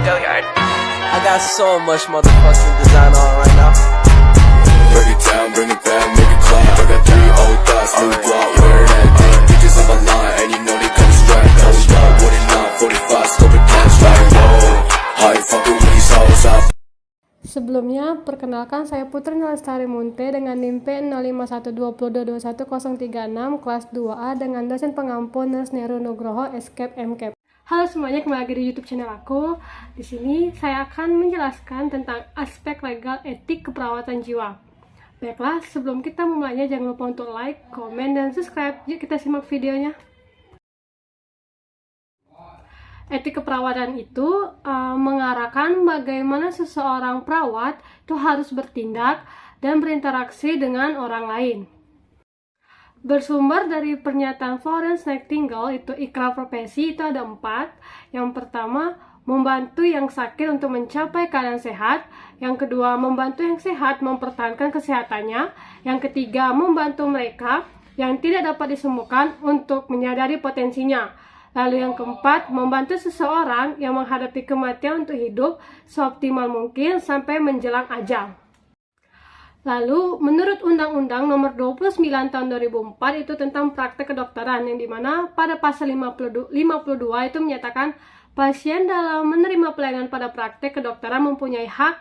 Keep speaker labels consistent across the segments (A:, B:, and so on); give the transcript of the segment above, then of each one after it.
A: I got so much motherfucking design on right now.
B: Break it down, bring it back, make it clap. I got 3 old thoughts, new block, where that day. Bitches on my line, and you know they come straight. Hold up, what it not, 45, scope it cash like whoa. How you fucking with these hoes up?
C: Sebelumnya, perkenalkan saya Putri Nalestari Munte dengan NIM P0512221036 kelas 2A dengan dosen pengampu Nurse Neru Nugroho Escape MCAP. Halo semuanya, kembali lagi di YouTube channel aku. Di sini saya akan menjelaskan tentang aspek legal etik keperawatan jiwa. Baiklah, sebelum kita memulainya jangan lupa untuk like, komen, dan subscribe. Yuk kita simak videonya. Etik keperawatan itu mengarahkan bagaimana seseorang perawat itu harus bertindak dan berinteraksi dengan orang lain. Bersumber dari pernyataan Florence Nightingale, itu ikrar profesi itu ada 4. Yang pertama, membantu yang sakit untuk mencapai keadaan sehat. Yang kedua, membantu yang sehat mempertahankan kesehatannya. Yang ketiga, membantu mereka yang tidak dapat disembuhkan untuk menyadari potensinya. Lalu yang keempat, membantu seseorang yang menghadapi kematian untuk hidup seoptimal mungkin sampai menjelang ajal. Lalu, menurut Undang-Undang Nomor 29 Tahun 2004 itu tentang praktek kedokteran, yang dimana pada pasal 52 itu menyatakan pasien dalam menerima pelayanan pada praktek kedokteran mempunyai hak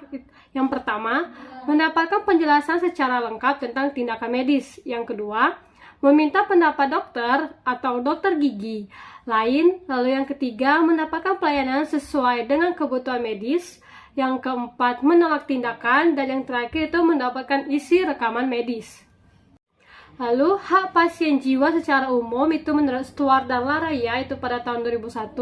C: yang pertama, mendapatkan penjelasan secara lengkap tentang tindakan medis. Yang kedua, meminta pendapat dokter atau dokter gigi lain. Lalu yang ketiga, mendapatkan pelayanan sesuai dengan kebutuhan medis. Yang keempat, menolak tindakan. Dan yang terakhir itu mendapatkan isi rekaman medis. Lalu, hak pasien jiwa secara umum itu menurut Stuart dan Laraya itu pada tahun 2001,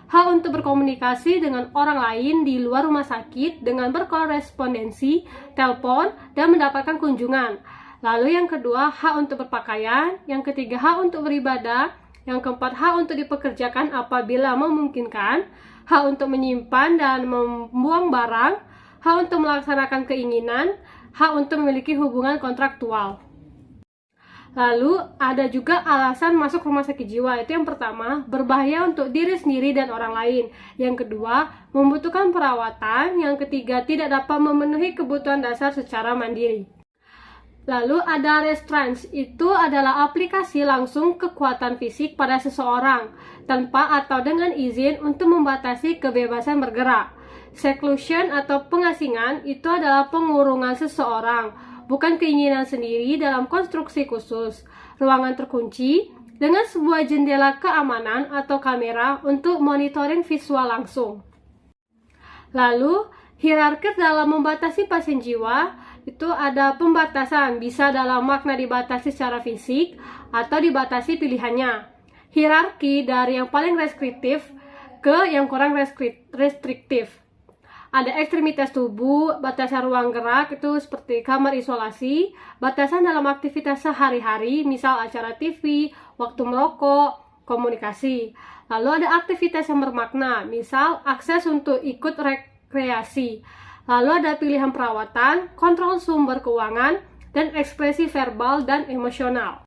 C: hak untuk berkomunikasi dengan orang lain di luar rumah sakit dengan berkorespondensi, telepon, dan mendapatkan kunjungan. Lalu yang kedua, hak untuk berpakaian. Yang ketiga, hak untuk beribadah. Yang keempat, hak untuk dipekerjakan apabila memungkinkan. Hak untuk menyimpan dan membuang barang. Hak untuk melaksanakan keinginan. Hak untuk memiliki hubungan kontraktual. Lalu ada juga alasan masuk rumah sakit jiwa. Itu yang pertama, berbahaya untuk diri sendiri dan orang lain. Yang kedua, membutuhkan perawatan. Yang ketiga, tidak dapat memenuhi kebutuhan dasar secara mandiri. Lalu ada restraints, itu adalah aplikasi langsung kekuatan fisik pada seseorang tanpa atau dengan izin untuk membatasi kebebasan bergerak. Seclusion atau pengasingan itu adalah pengurungan seseorang, bukan keinginan sendiri dalam konstruksi khusus. Ruangan terkunci dengan sebuah jendela keamanan atau kamera untuk monitoring visual langsung. Lalu, hierarki dalam membatasi pasien jiwa itu ada pembatasan, bisa dalam makna dibatasi secara fisik atau dibatasi pilihannya. Hierarki dari yang paling restriktif ke yang kurang restriktif. Ada ekstremitas tubuh, batasan ruang gerak itu seperti kamar isolasi, batasan dalam aktivitas sehari-hari, misal acara TV, waktu merokok, komunikasi. Lalu ada aktivitas yang bermakna, misal akses untuk ikut rekreasi. Lalu ada pilihan perawatan, kontrol sumber keuangan, dan ekspresi verbal dan emosional.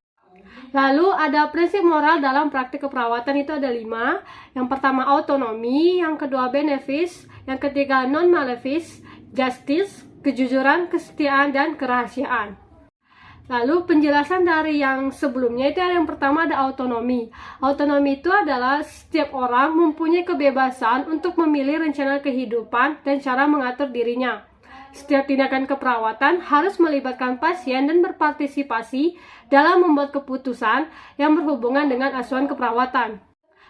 C: Lalu ada prinsip moral dalam praktik keperawatan itu ada 5. Yang pertama autonomi, yang kedua benefice, yang ketiga non-malefice, justice, kejujuran, kesetiaan, dan kerahasiaan. Lalu penjelasan dari yang sebelumnya itu ada yang pertama ada autonomi. Autonomi itu adalah setiap orang mempunyai kebebasan untuk memilih rencana kehidupan dan cara mengatur dirinya. Setiap tindakan keperawatan harus melibatkan pasien dan berpartisipasi dalam membuat keputusan yang berhubungan dengan asuhan keperawatan.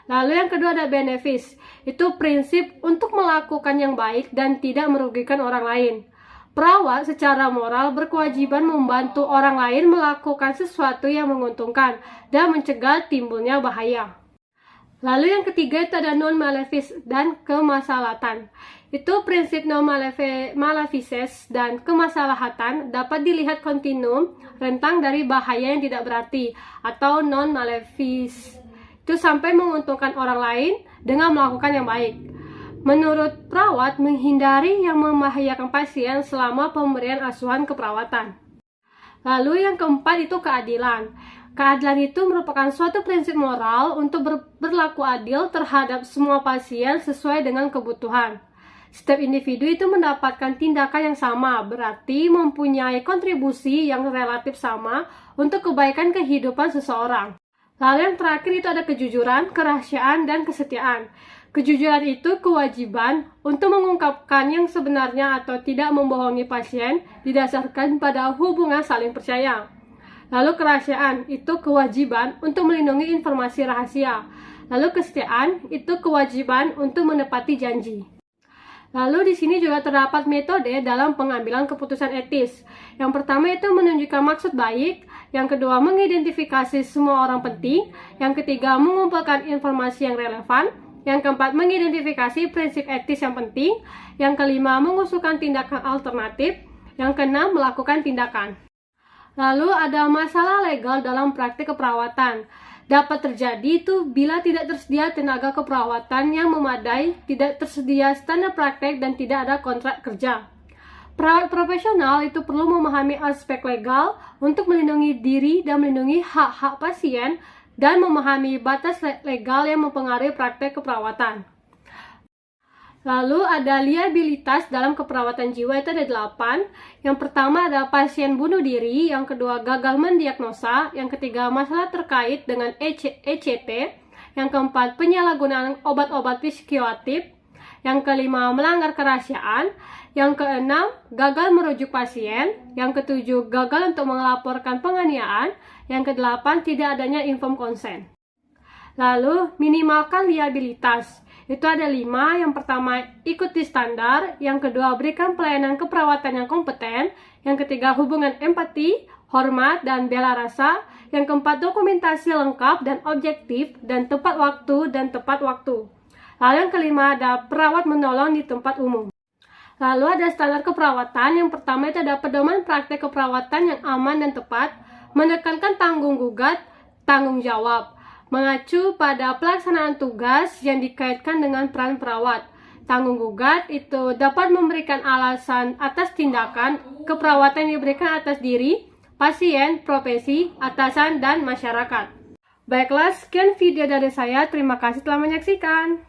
C: Lalu yang kedua ada benefice. Itu prinsip untuk melakukan yang baik dan tidak merugikan orang lain. Perawat secara moral berkewajiban membantu orang lain melakukan sesuatu yang menguntungkan dan mencegah timbulnya bahaya. Lalu yang ketiga itu ada non-malefice dan kemaslahatan. Itu prinsip non-malefices dan kemaslahatan dapat dilihat kontinum rentang dari bahaya yang tidak berarti atau non-malefice. Itu sampai menguntungkan orang lain dengan melakukan yang baik. Menurut perawat, menghindari yang membahayakan pasien selama pemberian asuhan keperawatan. Lalu yang keempat itu keadilan. Keadilan itu merupakan suatu prinsip moral untuk berlaku adil terhadap semua pasien sesuai dengan kebutuhan. Setiap individu itu mendapatkan tindakan yang sama, berarti mempunyai kontribusi yang relatif sama untuk kebaikan kehidupan seseorang. Lalu yang terakhir itu ada kejujuran, kerahasiaan, dan kesetiaan. Kejujuran itu kewajiban untuk mengungkapkan yang sebenarnya atau tidak membohongi pasien didasarkan pada hubungan saling percaya. Lalu kerahasiaan itu kewajiban untuk melindungi informasi rahasia. Lalu kesetiaan itu kewajiban untuk menepati janji. Lalu di sini juga terdapat metode dalam pengambilan keputusan etis. Yang pertama itu menunjukkan maksud baik, yang kedua mengidentifikasi semua orang penting, yang ketiga mengumpulkan informasi yang relevan, yang keempat mengidentifikasi prinsip etis yang penting, yang kelima mengusulkan tindakan alternatif, yang keenam melakukan tindakan. Lalu ada masalah legal dalam praktik keperawatan. Dapat terjadi itu bila tidak tersedia tenaga keperawatan yang memadai, tidak tersedia standar praktek, dan tidak ada kontrak kerja. Perawat profesional itu perlu memahami aspek legal untuk melindungi diri dan melindungi hak-hak pasien dan memahami batas legal yang mempengaruhi praktek keperawatan. Lalu ada liabilitas dalam keperawatan jiwa, itu ada 8. Yang pertama ada pasien bunuh diri, yang kedua gagal mendiagnosa, yang ketiga masalah terkait dengan ECT, yang keempat penyalahgunaan obat-obat psikoaktif, yang kelima melanggar kerahasiaan, yang keenam gagal merujuk pasien, yang ketujuh gagal untuk melaporkan penganiayaan, yang kedelapan tidak adanya informed consent. Lalu minimalkan liabilitas. Itu ada 5, yang pertama ikuti standar, yang kedua berikan pelayanan keperawatan yang kompeten, yang ketiga hubungan empati, hormat, dan bela rasa, yang keempat dokumentasi lengkap dan objektif, dan tepat waktu dan tepat waktu. Lalu yang kelima ada perawat menolong di tempat umum. Lalu ada standar keperawatan, yang pertama itu ada pedoman praktek keperawatan yang aman dan tepat, menekankan tanggung gugat, tanggung jawab, mengacu pada pelaksanaan tugas yang dikaitkan dengan peran perawat. Tanggung gugat itu dapat memberikan alasan atas tindakan keperawatan yang diberikan atas diri, pasien, profesi, atasan, dan masyarakat. Baiklah, sekian video dari saya. Terima kasih telah menyaksikan.